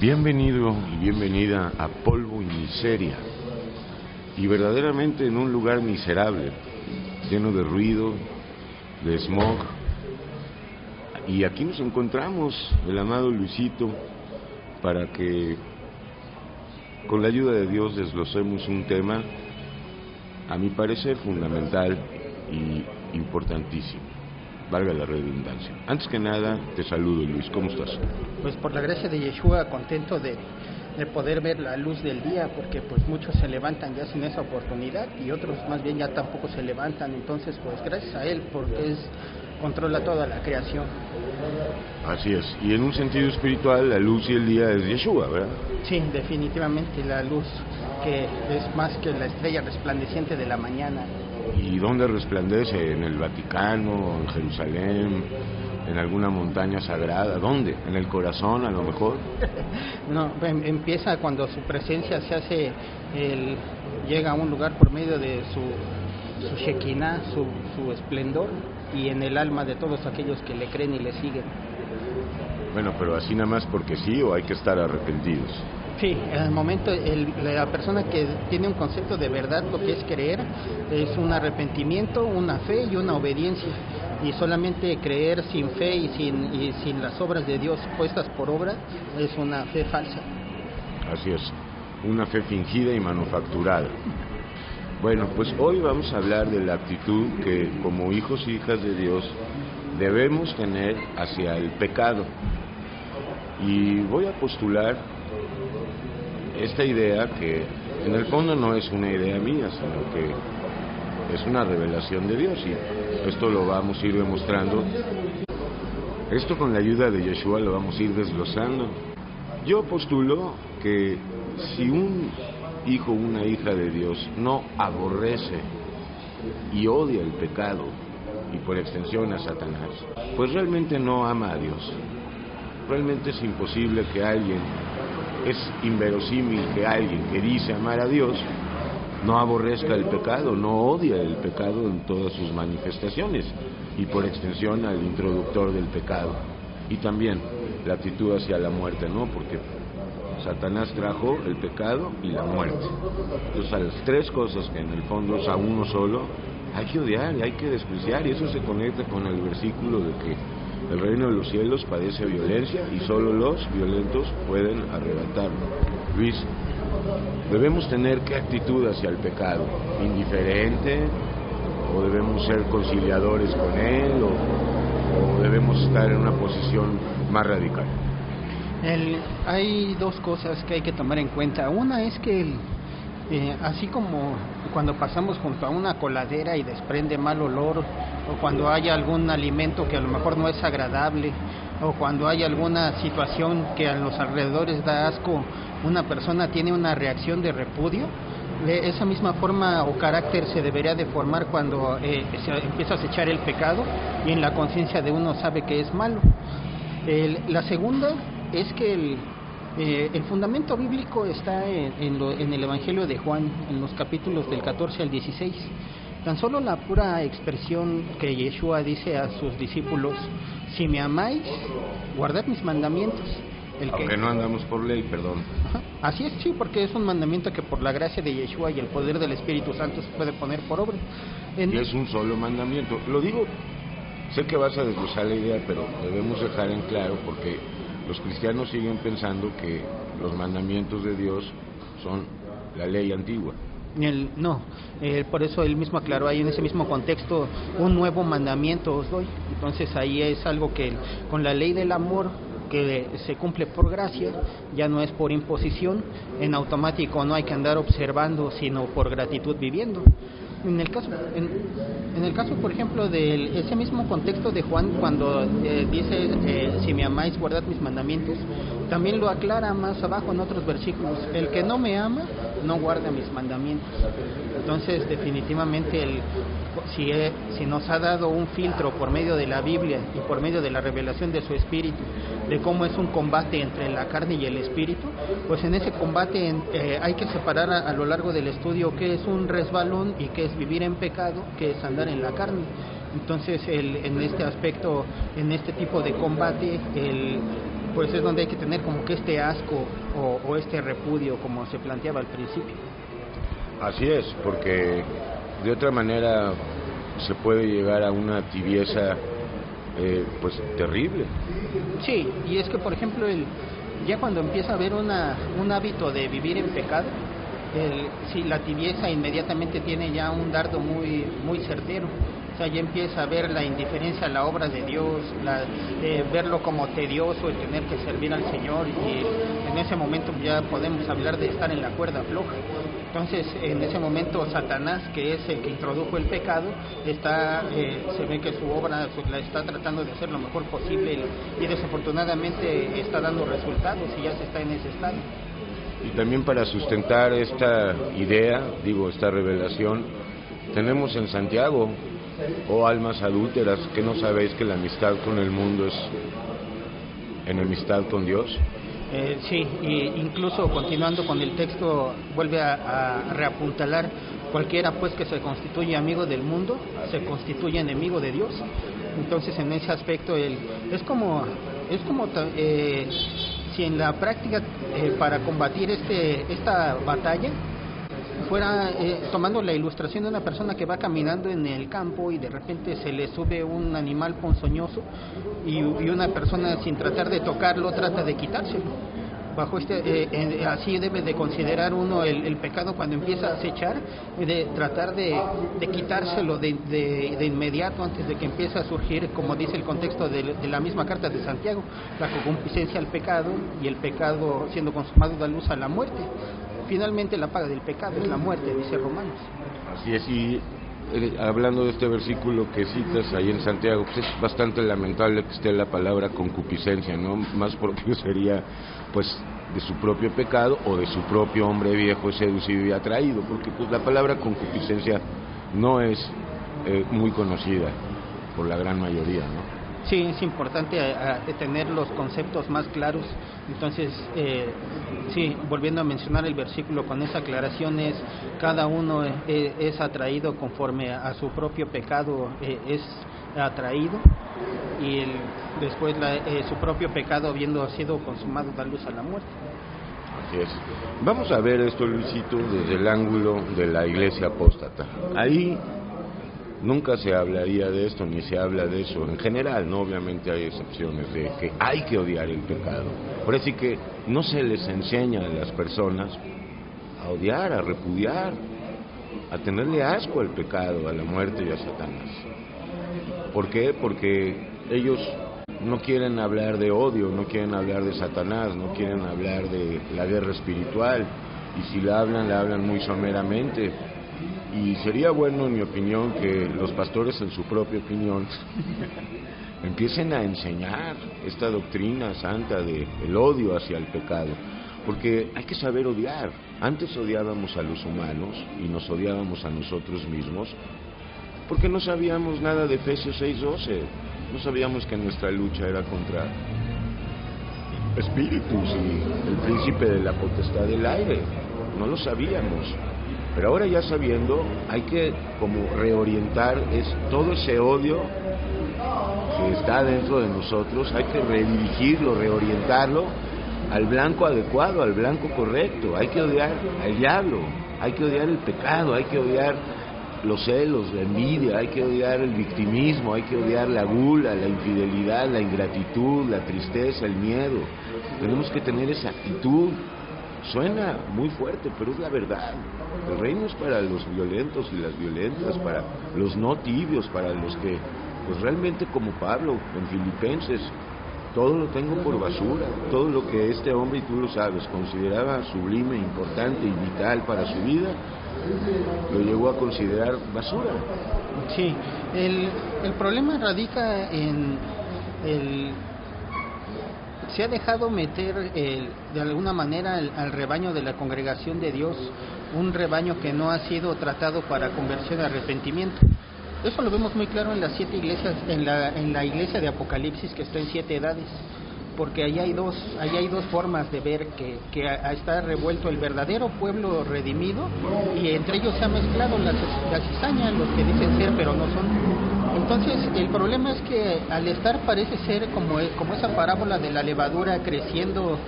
Bienvenido y bienvenida a Polvo y Miseria, y verdaderamente en un lugar miserable, lleno de ruido, de smog. Y aquí nos encontramos, el amado Luisito, para que con la ayuda de Dios desglosemos un tema, a mi parecer, fundamental y importantísimo, valga la redundancia. Antes que nada, te saludo, Luis, ¿cómo estás? Pues por la gracia de Yeshua, contento de poder ver la luz del día, porque pues muchos se levantan ya sin esa oportunidad y otros más bien ya tampoco se levantan. Entonces pues gracias a Él, porque controla toda la creación. Así es, y en un sentido espiritual la luz y el día es Yeshua, ¿verdad? Sí, definitivamente la luz, que es más que la estrella resplandeciente de la mañana. ¿Y dónde resplandece? ¿En el Vaticano, en Jerusalén, en alguna montaña sagrada? ¿Dónde? ¿En el corazón a lo mejor? No, empieza cuando su presencia se hace, llega a un lugar por medio de su Shekinah, su esplendor, y en el alma de todos aquellos que le creen y le siguen. Bueno, pero así nada más porque sí, ¿o hay que estar arrepentidos? Sí, en el momento, la persona que tiene un concepto de verdad, lo que es creer, es un arrepentimiento, una fe y una obediencia. Y solamente creer sin fe y sin las obras de Dios puestas por obra es una fe falsa. Así es, una fe fingida y manufacturada. Bueno, pues hoy vamos a hablar de la actitud que como hijos y hijas de Dios debemos tener hacia el pecado. Y voy a postular esta idea que en el fondo no es una idea mía, sino que es una revelación de Dios, y esto lo vamos a ir demostrando. Esto con la ayuda de Yeshua lo vamos a ir desglosando. Yo postulo que si un hijo o una hija de Dios no aborrece y odia el pecado, y por extensión a Satanás, pues realmente no ama a Dios. Realmente es imposible que alguien, es inverosímil que alguien que dice amar a Dios no aborrezca el pecado, no odia el pecado en todas sus manifestaciones, y por extensión al introductor del pecado. Y también la actitud hacia la muerte, ¿no? Porque Satanás trajo el pecado y la muerte. Entonces a las tres cosas que en el fondo es a uno solo, hay que odiar y hay que despreciar, y eso se conecta con el versículo de que el reino de los cielos padece violencia y solo los violentos pueden arrebatarlo. Luis, ¿debemos tener qué actitud hacia el pecado? ¿Indiferente? ¿O debemos ser conciliadores con él? ¿O debemos estar en una posición más radical? Hay dos cosas que hay que tomar en cuenta. Una es que así como cuando pasamos junto a una coladera y desprende mal olor, o cuando hay algún alimento que a lo mejor no es agradable, o cuando hay alguna situación que a los alrededores da asco, una persona tiene una reacción de repudio. De esa misma forma o carácter se debería de formar cuando se empieza a acechar el pecado y en la conciencia de uno sabe que es malo. La segunda es que el fundamento bíblico está en el Evangelio de Juan, en los capítulos del 14 al 16. Tan solo la pura expresión que Yeshua dice a sus discípulos: si me amáis, guardad mis mandamientos. Aunque no andamos por ley, perdón. Ajá. Así es, sí, porque es un mandamiento que por la gracia de Yeshua y el poder del Espíritu Santo se puede poner por obra. Y es un solo mandamiento. Lo digo, sé que vas a desglosar la idea, pero debemos dejar en claro, porque los cristianos siguen pensando que los mandamientos de Dios son la ley antigua. Por eso él mismo aclaró ahí en ese mismo contexto: un nuevo mandamiento os doy. Entonces ahí es algo que con la ley del amor, que se cumple por gracia, ya no es por imposición, en automático no hay que andar observando, sino por gratitud viviendo. En el caso, por ejemplo, de ese mismo contexto de Juan, cuando dice si me amáis, guardad mis mandamientos, también lo aclara más abajo en otros versículos: el que no me ama, no guarda mis mandamientos. Entonces, definitivamente, si nos ha dado un filtro por medio de la Biblia y por medio de la revelación de su Espíritu, de cómo es un combate entre la carne y el Espíritu, pues en ese combate hay que separar a lo largo del estudio qué es un resbalón y qué es vivir en pecado, qué es andar en la carne. Entonces, en este aspecto, en este tipo de combate, pues es donde hay que tener como que este asco o este repudio, como se planteaba al principio. Así es, porque de otra manera se puede llegar a una tibieza pues terrible. Sí, y es que por ejemplo ya cuando empieza a haber un hábito de vivir en pecado, la tibieza inmediatamente tiene ya un dardo muy, muy certero. O sea, ya empieza a ver la indiferencia a la obra de Dios, verlo como tedioso, el tener que servir al Señor, y en ese momento ya podemos hablar de estar en la cuerda floja. Entonces, en ese momento Satanás, que es el que introdujo el pecado, se ve que su obra la está tratando de hacer lo mejor posible, y desafortunadamente está dando resultados y ya se está en ese estado. Y también para sustentar esta idea, esta revelación, tenemos en Santiago: oh almas adúlteras, ¿que no sabéis que la amistad con el mundo es enemistad con Dios? Sí, y incluso continuando con el texto, vuelve a reapuntalar: cualquiera pues que se constituye amigo del mundo, se constituye enemigo de Dios. Entonces, en ese aspecto, es como si en la práctica, para combatir esta batalla, fuera tomando la ilustración de una persona que va caminando en el campo y de repente se le sube un animal ponzoñoso y una persona, sin tratar de tocarlo, trata de quitárselo. Bajo así debe de considerar uno el pecado cuando empieza a acechar, de tratar de quitárselo de inmediato, antes de que empiece a surgir, como dice el contexto de la misma carta de Santiago, la concupiscencia al pecado, y el pecado siendo consumado da luz a la muerte. Finalmente la paga del pecado es la muerte, dice Romanos. Así es, y hablando de este versículo que citas ahí en Santiago, pues es bastante lamentable que esté la palabra concupiscencia, ¿no? Más propio sería pues de su propio pecado o de su propio hombre viejo seducido y atraído, porque pues la palabra concupiscencia no es muy conocida por la gran mayoría, ¿no? Sí, es importante tener los conceptos más claros. Entonces, sí, volviendo a mencionar el versículo con esa aclaración, cada uno es atraído conforme a su propio pecado, es atraído, y después su propio pecado, habiendo sido consumado, da luz a la muerte. Así es. Vamos a ver esto, Luisito, desde el ángulo de la iglesia apóstata. Ahí nunca se hablaría de esto, ni se habla de eso. En general, no, obviamente hay excepciones de que hay que odiar el pecado. Por eso que no se les enseña a las personas a odiar, a repudiar, a tenerle asco al pecado, a la muerte y a Satanás. ¿Por qué? Porque ellos no quieren hablar de odio, no quieren hablar de Satanás, no quieren hablar de la guerra espiritual, y si la hablan muy someramente. Y sería bueno, en mi opinión, que los pastores, en su propia opinión, empiecen a enseñar esta doctrina santa del odio hacia el pecado, porque hay que saber odiar. Antes odiábamos a los humanos y nos odiábamos a nosotros mismos porque no sabíamos nada de Efesios 6:12, no sabíamos que nuestra lucha era contra espíritus y el príncipe de la potestad del aire, no lo sabíamos. Pero ahora, ya sabiendo, hay que como reorientar todo ese odio que está dentro de nosotros, hay que redirigirlo, reorientarlo al blanco adecuado, al blanco correcto. Hay que odiar al diablo, hay que odiar el pecado, hay que odiar los celos, la envidia, hay que odiar el victimismo, hay que odiar la gula, la infidelidad, la ingratitud, la tristeza, el miedo. Tenemos que tener esa actitud. Suena muy fuerte, pero es la verdad. El reino es para los violentos y las violentas, para los no tibios, para los que, pues realmente, como Pablo en Filipenses, todo lo tengo por basura, todo lo que este hombre, y tú lo sabes, consideraba sublime, importante y vital para su vida, lo llegó a considerar basura. Sí, el problema radica en se ha dejado meter de alguna manera al rebaño de la congregación de Dios, un rebaño que no ha sido tratado para conversión y arrepentimiento. Eso lo vemos muy claro en las 7 iglesias, en la iglesia de Apocalipsis, que está en 7 edades, porque ahí hay dos formas de ver que está revuelto el verdadero pueblo redimido, y entre ellos se ha mezclado la cizaña, los que dicen ser pero no son. Entonces, el problema es que al estar parece ser como esa parábola de la levadura creciendo,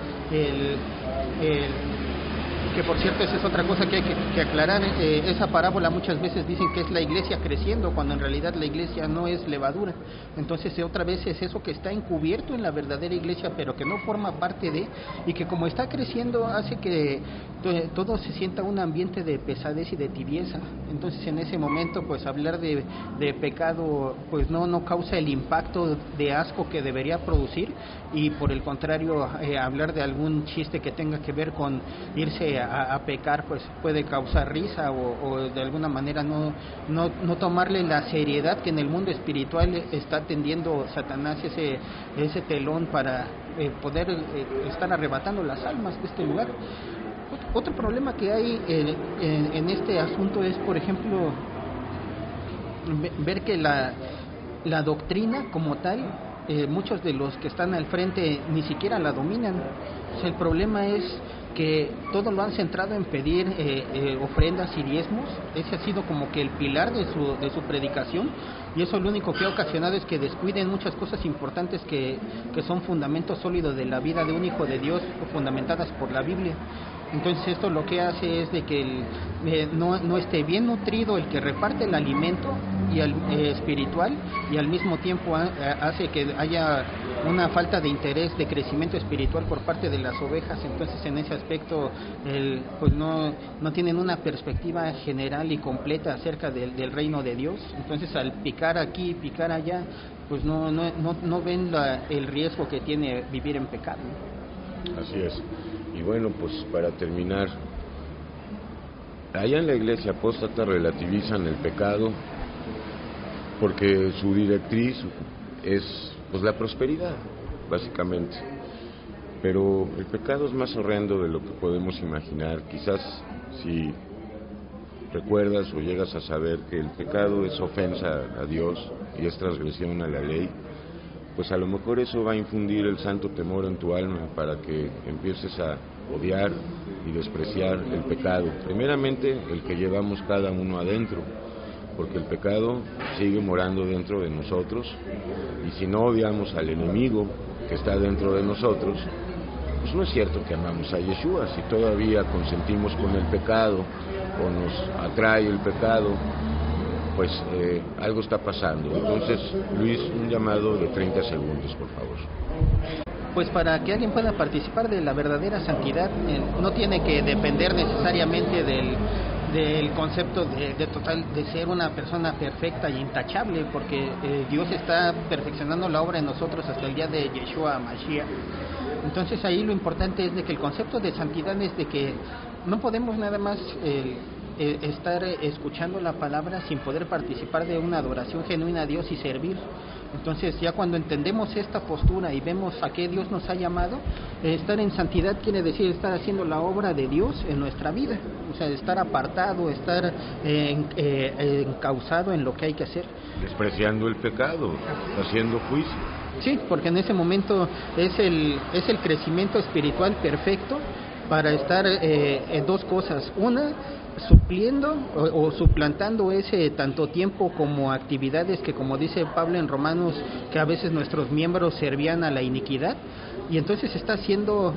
que por cierto esa es otra cosa que hay que aclarar, esa parábola muchas veces dicen que es la iglesia creciendo, cuando en realidad la iglesia no es levadura. Entonces otra vez es eso que está encubierto en la verdadera iglesia, pero que no forma parte de, y que como está creciendo hace que todo se sienta un ambiente de pesadez y de tibieza. Entonces en ese momento pues hablar de pecado pues no causa el impacto de asco que debería producir, y por el contrario hablar de algún chiste que tenga que ver con irse a pecar pues puede causar risa, o de alguna manera no tomarle la seriedad que en el mundo espiritual está tendiendo Satanás ese telón para poder estar arrebatando las almas de este lugar. Otro problema que hay en este asunto es, por ejemplo, ver que la doctrina como tal, muchos de los que están al frente ni siquiera la dominan. O sea, el problema es que todo lo han centrado en pedir ofrendas y diezmos. Ese ha sido como que el pilar de su predicación, y eso lo único que ha ocasionado es que descuiden muchas cosas importantes que son fundamentos sólidos de la vida de un hijo de Dios, fundamentadas por la Biblia. Entonces esto lo que hace es de que no esté bien nutrido el que reparte el alimento y espiritual, y al mismo tiempo hace que haya una falta de interés de crecimiento espiritual por parte de las ovejas. Entonces en ese aspecto pues no tienen una perspectiva general y completa acerca del reino de Dios. Entonces al picar aquí, picar allá, pues no ven el riesgo que tiene vivir en pecado. Así es. Y bueno, pues para terminar, allá en la iglesia apóstata relativizan el pecado porque su directriz es pues la prosperidad, básicamente. Pero el pecado es más horrendo de lo que podemos imaginar. Quizás si recuerdas o llegas a saber que el pecado es ofensa a Dios y es transgresión a la ley, pues a lo mejor eso va a infundir el santo temor en tu alma para que empieces a odiar y despreciar el pecado. Primeramente, el que llevamos cada uno adentro, porque el pecado sigue morando dentro de nosotros, y si no odiamos al enemigo que está dentro de nosotros, pues no es cierto que amamos a Yeshua. Si todavía consentimos con el pecado o nos atrae el pecado, pues algo está pasando. Entonces, Luis, un llamado de 30 segundos, por favor. Pues para que alguien pueda participar de la verdadera santidad, no tiene que depender necesariamente del concepto de ser una persona perfecta e intachable, porque Dios está perfeccionando la obra en nosotros hasta el día de Yeshua Mashiach. Entonces ahí lo importante es de que el concepto de santidad es de que no podemos nada más estar escuchando la palabra sin poder participar de una adoración genuina a Dios y servir. Entonces ya cuando entendemos esta postura y vemos a qué Dios nos ha llamado, estar en santidad quiere decir estar haciendo la obra de Dios en nuestra vida, o sea, estar apartado, estar encauzado en lo que hay que hacer. Despreciando el pecado, haciendo juicio. Sí, porque en ese momento es el crecimiento espiritual perfecto para estar en dos cosas. Una, supliendo o suplantando ese tanto tiempo como actividades que, como dice Pablo en Romanos, que a veces nuestros miembros servían a la iniquidad, y entonces está siendo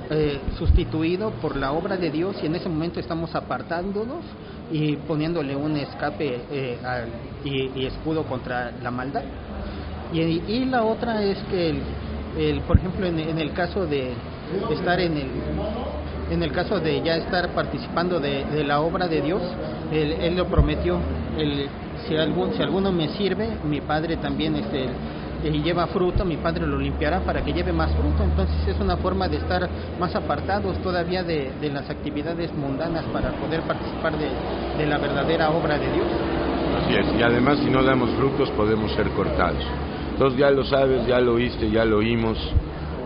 sustituido por la obra de Dios, y en ese momento estamos apartándonos y poniéndole un escape y escudo contra la maldad. Y la otra es que por ejemplo en el caso de estar en el caso de ya estar participando de la obra de Dios, Él lo prometió, si alguno me sirve, mi Padre también lleva fruto, mi Padre lo limpiará para que lleve más fruto. Entonces es una forma de estar más apartados todavía de las actividades mundanas para poder participar de la verdadera obra de Dios. Así es, y además si no damos frutos podemos ser cortados. Entonces ya lo sabes, ya lo oíste, ya lo oímos.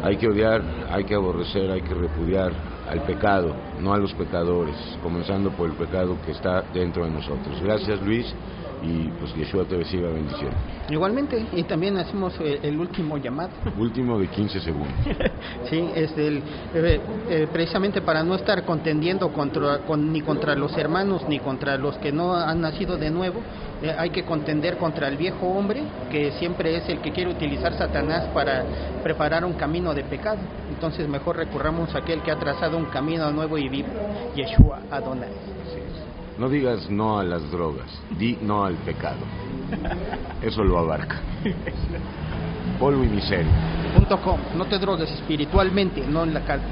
Hay que odiar, hay que aborrecer, hay que repudiar al pecado, no a los pecadores, comenzando por el pecado que está dentro de nosotros. Gracias, Luis, y pues Yeshua te siga bendiciendo. Igualmente, y también hacemos el último llamado. Último de 15 segundos. Sí, precisamente para no estar contendiendo ni contra los hermanos ni contra los que no han nacido de nuevo, hay que contender contra el viejo hombre, que siempre es el que quiere utilizar Satanás para preparar un camino de pecado. Entonces mejor recurramos a aquel que ha trazado un camino nuevo y vivo, Yeshua Adonai. No digas no a las drogas, di no al pecado. Eso lo abarca. Polvo y miseria. .com. No te drogues espiritualmente, no en la carne.